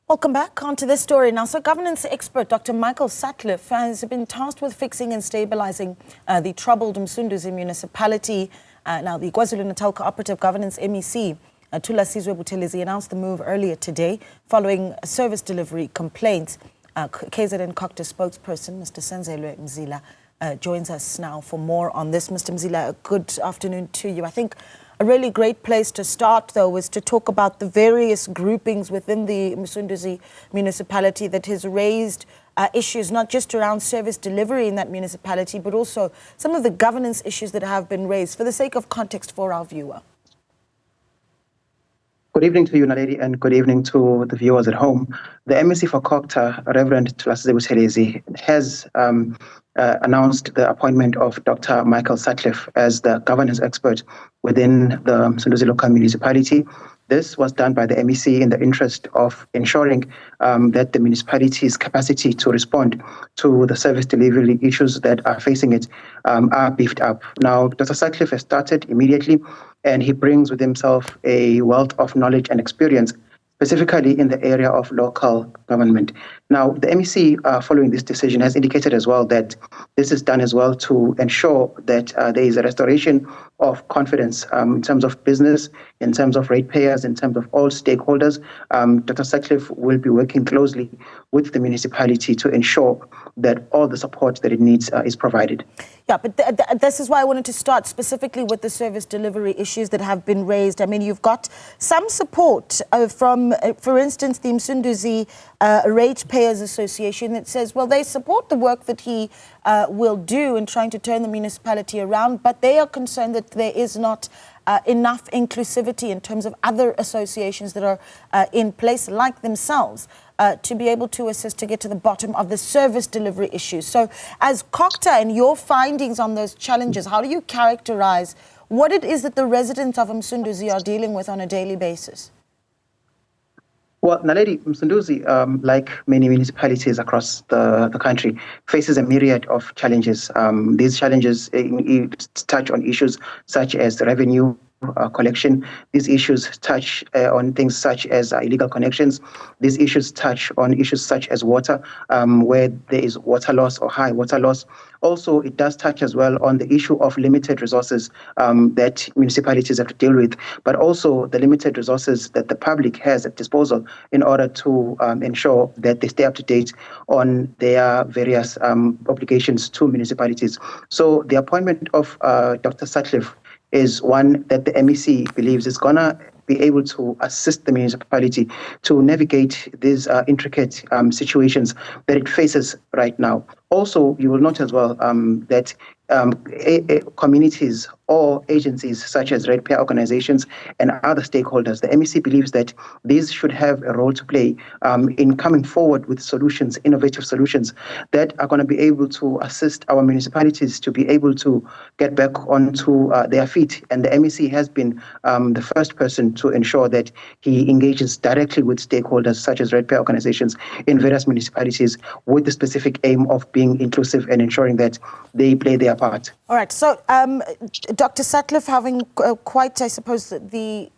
Welcome back onto this story now. So governance expert Dr Michael Sutcliffe has been tasked with fixing and stabilising the troubled Msunduzi Municipality. Now the KwaZulu-Natal Cooperative Governance MEC, Senzelwe Mzila, announced the move earlier today following service delivery complaints. KZN Cogta spokesperson Mr. Senzelwe Mzila joins us now for more on this. Mr. Mzila, good afternoon to you. I think a really great place to start, though, is to talk about the various groupings within the Msunduzi Municipality that has raised issues not just around service delivery in that municipality, but also some of the governance issues that have been raised, for the sake of context for our viewer. Good evening to you, Naledi, and good evening to the viewers at home. The MEC for Cogta, Reverend Senzelwe Mzila, has announced the appointment of Dr. Michael Sutcliffe as the governance expert within the Msunduzi local municipality. This was done by the MEC in the interest of ensuring that the municipality's capacity to respond to the service delivery issues that are facing it are beefed up. Now, Dr. Sutcliffe has started immediately, and he brings with himself a wealth of knowledge and experience, specifically in the area of local government. Now, the MEC, following this decision, has indicated as well that this is done as well to ensure that there is a restoration of confidence in terms of business, in terms of ratepayers, in terms of all stakeholders. Dr. Sutcliffe will be working closely with the municipality to ensure that all the support that it needs is provided. Yeah, but this is why I wanted to start specifically with the service delivery issues that have been raised. I mean, you've got some support from, for instance, the Msunduzi Ratepayers Association that says, well, they support the work that he will do in trying to turn the municipality around, but they are concerned that there is not enough inclusivity in terms of other associations that are in place like themselves to be able to assist to get to the bottom of the service delivery issues. So as Cogta and your findings on those challenges, how do you characterize what it is that the residents of Msunduzi are dealing with on a daily basis? Well, Naledi, Msunduzi, like many municipalities across the country, faces a myriad of challenges. These challenges touch on issues such as revenue collection. These issues touch on things such as illegal connections. These issues touch on issues such as water, where there is water loss or high water loss. Also, it does touch as well on the issue of limited resources that municipalities have to deal with, but also the limited resources that the public has at disposal in order to ensure that they stay up to date on their various obligations to municipalities. So the appointment of Dr. Sutcliffe is one that the MEC believes is going to be able to assist the municipality to navigate these intricate situations that it faces right now. Also, you will note as well that communities or agencies such as ratepayer organizations and other stakeholders, the MEC believes that these should have a role to play in coming forward with solutions, innovative solutions that are going to be able to assist our municipalities to be able to get back onto their feet. And the MEC has been the first person to ensure that he engages directly with stakeholders such as ratepayer organizations in various municipalities with the specific aim of being inclusive and ensuring that they play their part. All right. So, Dr. Sutcliffe, having quite, I suppose, the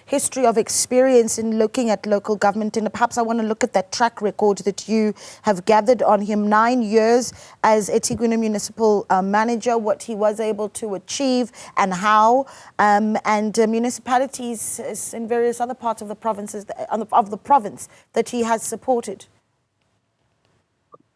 history of experience in looking at local government, and perhaps I want to look at that track record that you have gathered on him. 9 years as eThekwini municipal manager, what he was able to achieve and how, and municipalities in various other parts of the provinces of the province that he has supported.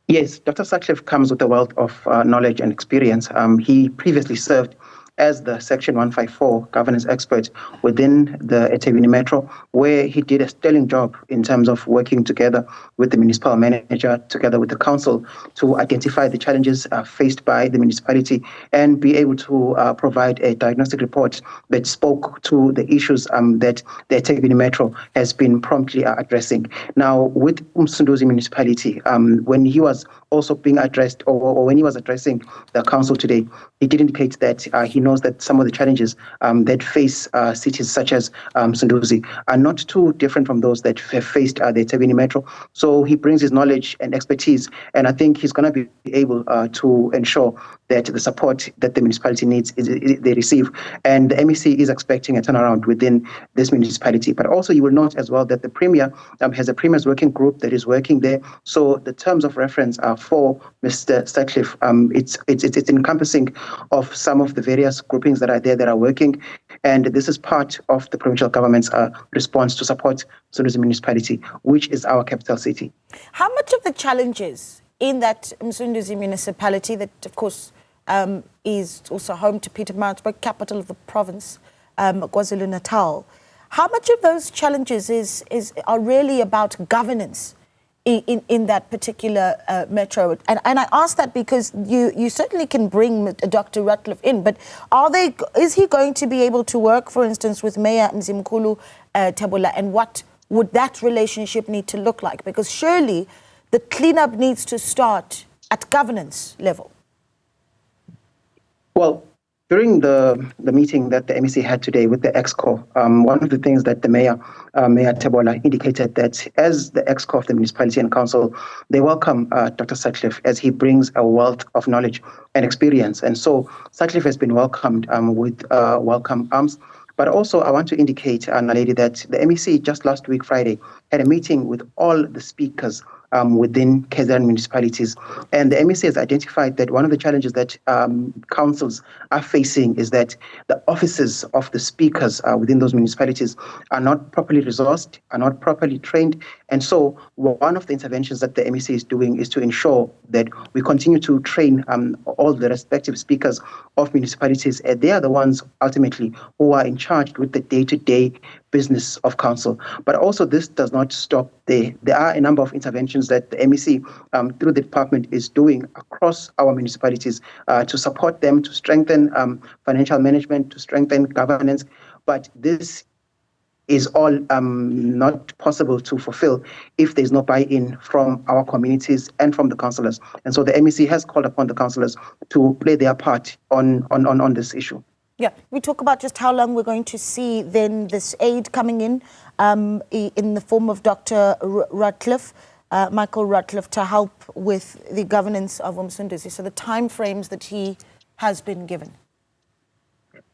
Yes, Dr. Sutcliffe comes with a wealth of knowledge and experience. He previously served as the Section 154 governance expert within the eThekwini Metro, where he did a sterling job in terms of working together with the municipal manager, together with the council, to identify the challenges faced by the municipality and be able to provide a diagnostic report that spoke to the issues that the eThekwini Metro has been promptly addressing. Now, with Msunduzi Municipality, when he was also being addressed, or when he was addressing the council today, he did indicate that he knows that some of the challenges that face cities such as Msunduzi are not too different from those that have faced the eThekwini Metro. So he brings his knowledge and expertise, and I think he's going to be able to ensure that the support that the municipality needs they receive. And the MEC is expecting a turnaround within this municipality. But also you will note as well that the Premier has a Premier's working group that is working there. So the terms of reference are for Mr. Sutcliffe. It's encompassing of some of the various groupings that are there that are working. And this is part of the provincial government's response to support Msunduzi Municipality, which is our capital city. How much of the challenges in that Msunduzi Municipality, that of course is also home to Pietermaritzburg, capital of the province, KwaZulu-Natal, how much of those challenges are really about governance in that particular metro? And I ask that because you certainly can bring Dr. Sutcliffe in, but is he going to be able to work, for instance, with Mayor Mzimkhulu Thebola, and what would that relationship need to look like? Because surely the cleanup needs to start at governance level. Well, during the meeting that the MEC had today with the EXCO, one of the things that the Mayor Thebola indicated that as the EXCO of the municipality and council, they welcome Dr. Sutcliffe as he brings a wealth of knowledge and experience. And so Sutcliffe has been welcomed with welcome arms. But also I want to indicate, Naledi, that the MEC just last week, Friday, had a meeting with all the speakers within KZN municipalities. And the MEC has identified that one of the challenges that councils are facing is that the offices of the speakers within those municipalities are not properly resourced, are not properly trained. And so one of the interventions that the MEC is doing is to ensure that we continue to train all the respective speakers of municipalities. They are the ones ultimately who are in charge with the day-to-day business of council. But also this does not stop there. There are a number of interventions that the MEC through the department is doing across our municipalities to support them, to strengthen financial management, to strengthen governance. But this is all not possible to fulfill if there's no buy-in from our communities and from the councillors. And so the MEC has called upon the councillors to play their part on this issue. Yeah, we talk about just how long we're going to see then this aid coming in the form of Dr. Michael Sutcliffe, to help with the governance of Msunduzi. So the time frames that he has been given.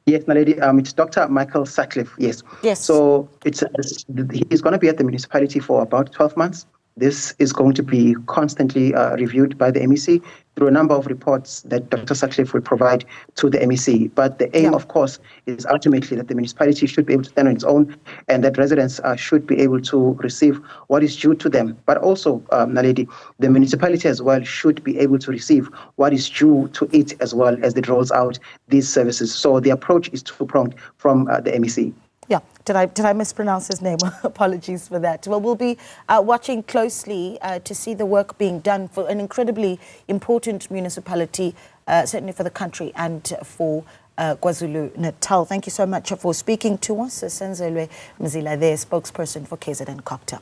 Yes, Naledi, it's Dr. Michael Sutcliffe, yes. Yes. So he's going to be at the municipality for about 12 months. This is going to be constantly reviewed by the MEC through a number of reports that Dr. Sutcliffe will provide to the MEC. But the aim, of course, is ultimately that the municipality should be able to stand on its own and that residents should be able to receive what is due to them. But also, Naledi, the municipality as well should be able to receive what is due to it as well as it rolls out these services. So the approach is two-pronged from the MEC. Yeah, did I mispronounce his name? Apologies for that. Well, we'll be watching closely to see the work being done for an incredibly important municipality, certainly for the country and for KwaZulu-Natal. Thank you so much for speaking to us. Senzelwe Mzila, there, spokesperson for KZN Cogta.